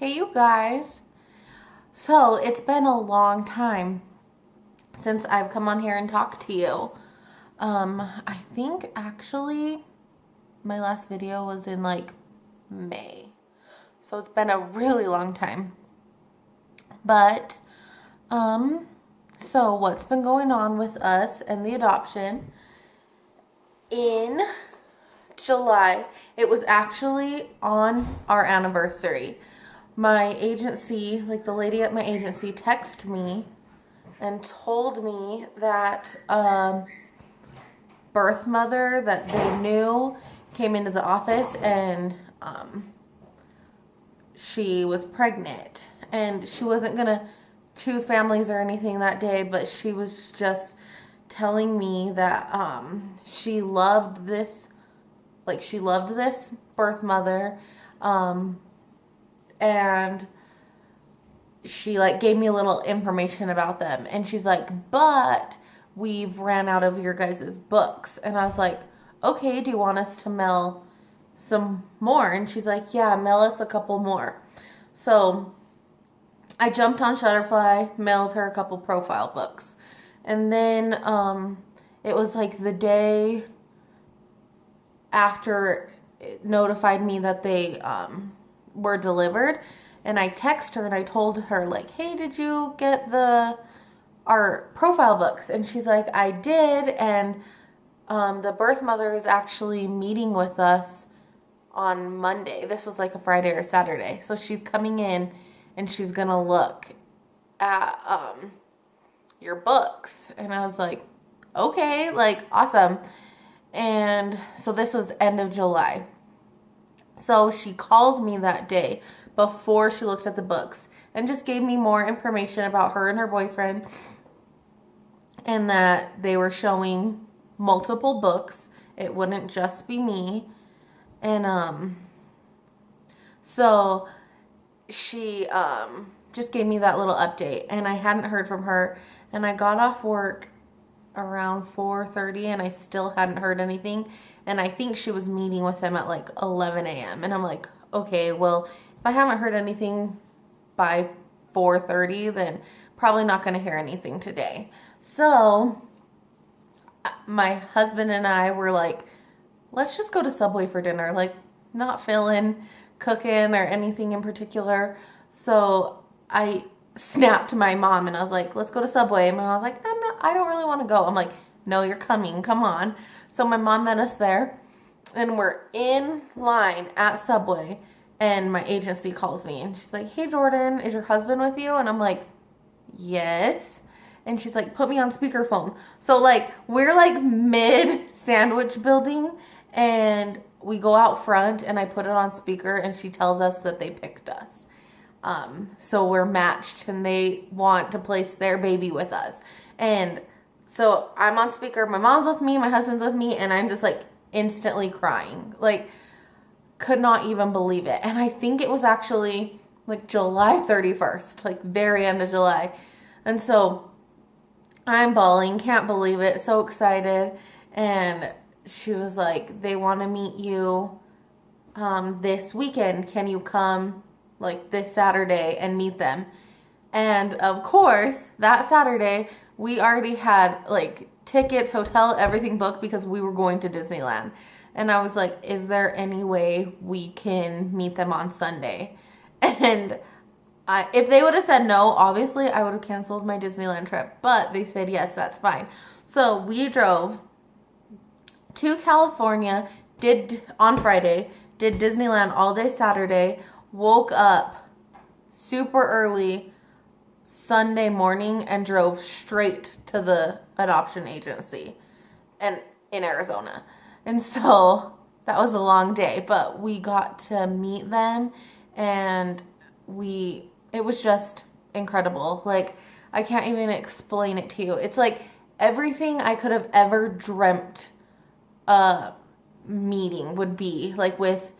Hey, you guys. So, it's been a long time since I've come on here and talked to you. I think actually my last video was in like May. So, it's been a really long time. But, um, so what's been going on with us and the adoption? In July, it was actually on our anniversary. My agency, like the lady at my agency, texted me and told me that birth mother that they knew came into the office and she was pregnant. And she wasn't going to choose families or anything that day, but she was just telling me that she loved this birth mother, and she like gave me a little information about them, and she's like, but we've ran out of your guys' books. And I was like, okay, do you want us to mail some more? And she's like, yeah, mail us a couple more. So I jumped on Shutterfly, mailed her a couple profile books. And then it was like the day after it notified me that they were delivered, and I texted her and I told her like, hey, did you get our profile books? And she's like, I did, and the birth mother is actually meeting with us on Monday. This was like a Friday or Saturday. So she's coming in and she's gonna look at your books. And I was like, okay, like awesome. And so this was end of July. So she calls me that day before she looked at the books and just gave me more information about her and her boyfriend, and that they were showing multiple books. It wouldn't just be me. And so she just gave me that little update, and I hadn't heard from her, and I got off work around 4:30 and I still hadn't heard anything, and I think she was meeting with them at like 11 a.m. and I'm like, okay, well, if I haven't heard anything by 4:30, then probably not going to hear anything today. So my husband and I were like, let's just go to Subway for dinner, like not feeling cooking or anything in particular. So I snapped to my mom and I was like, let's go to Subway. And my mom was like, I don't really want to go. I'm like, no, you're coming, come on. So my mom met us there, and we're in line at Subway, and my agency calls me and she's like, hey Jordan, is your husband with you? And I'm like, yes. And she's like, put me on speakerphone. So like we're like mid sandwich building, and we go out front and I put it on speaker, and she tells us that they picked us. So we're matched and they want to place their baby with us. And so I'm on speaker, my mom's with me, my husband's with me, and I'm just like instantly crying. Like, could not even believe it. And I think it was actually like July 31st, like very end of July. And so I'm bawling, can't believe it, so excited. And she was like, they want to meet you this weekend. Can you come like this Saturday and meet them? And of course, that Saturday, we already had like tickets, hotel, everything booked because we were going to Disneyland. And I was like, is there any way we can meet them on Sunday? And if they would have said no, obviously I would have canceled my Disneyland trip. But they said yes, that's fine. So we drove to California, on Friday, did Disneyland all day Saturday, woke up super early Sunday morning and drove straight to the adoption agency and in Arizona. And so that was a long day, but we got to meet them, and it was just incredible. Like, I can't even explain it to you. It's like everything I could have ever dreamt a meeting would be like with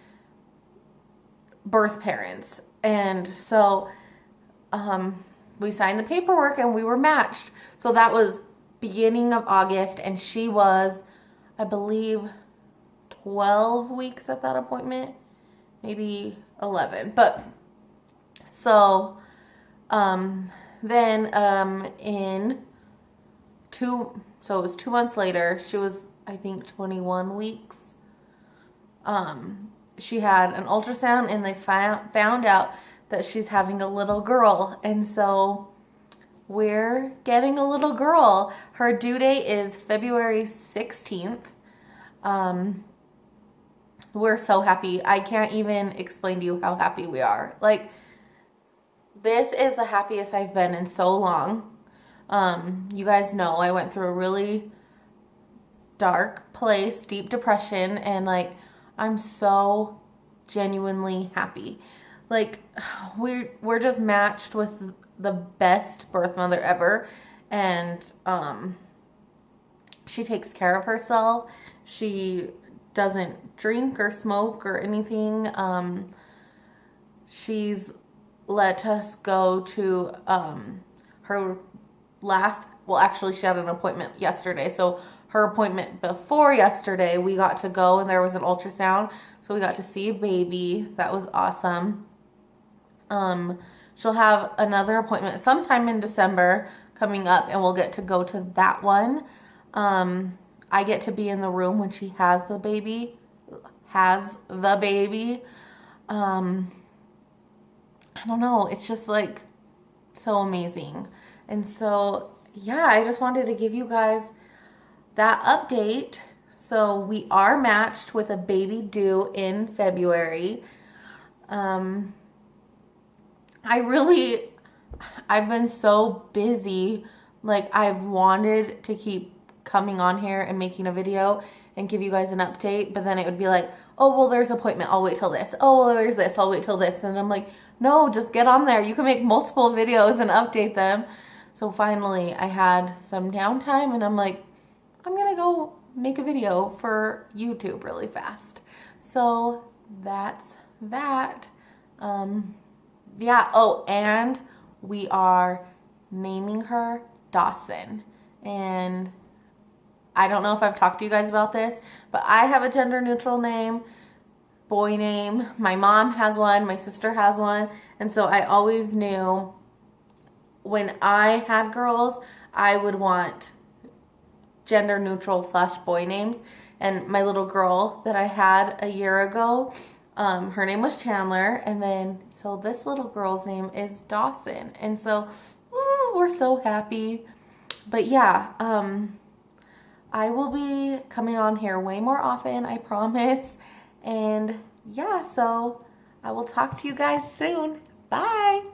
birth parents. And so we signed the paperwork and we were matched. So that was beginning of August, and she was, I believe, 12 weeks at that appointment, maybe 11. But So, then so it was 2 months later, she was, I think, 21 weeks. She had an ultrasound and they found out that she's having a little girl. And so we're getting a little girl. Her due date is February 16th. We're so happy. I can't even explain to you how happy we are. Like, this is the happiest I've been in so long. You guys know I went through a really dark place, deep depression, and like, I'm so genuinely happy. Like, we're just matched with the best birth mother ever, and she takes care of herself. She doesn't drink or smoke or anything. She's let us go to her actually she had an appointment yesterday, so her appointment before yesterday we got to go, and there was an ultrasound, so we got to see a baby. That was awesome. She'll have another appointment sometime in December coming up, and we'll get to go to that one. I get to be in the room when she has the baby. I don't know. It's just like so amazing. And so, yeah, I just wanted to give you guys that update. So we are matched with a baby due in February. I've been so busy. Like, I've wanted to keep coming on here and making a video and give you guys an update, but then it would be like, oh, well, there's an appointment, I'll wait till this. Oh, well, there's this, I'll wait till this. And I'm like, no, just get on there. You can make multiple videos and update them. So finally, I had some downtime, and I'm like, I'm gonna go make a video for YouTube really fast. So that's that. Yeah, oh, and we are naming her Dawson. And I don't know if I've talked to you guys about this, but I have a gender neutral name, boy name. My mom has one, my sister has one, and so I always knew when I had girls, I would want gender neutral / boy names. And my little girl that I had a year ago, her name was Chandler, and then so this little girl's name is Dawson, and so we're so happy. But yeah, I will be coming on here way more often, I promise. And yeah, so I will talk to you guys soon. Bye.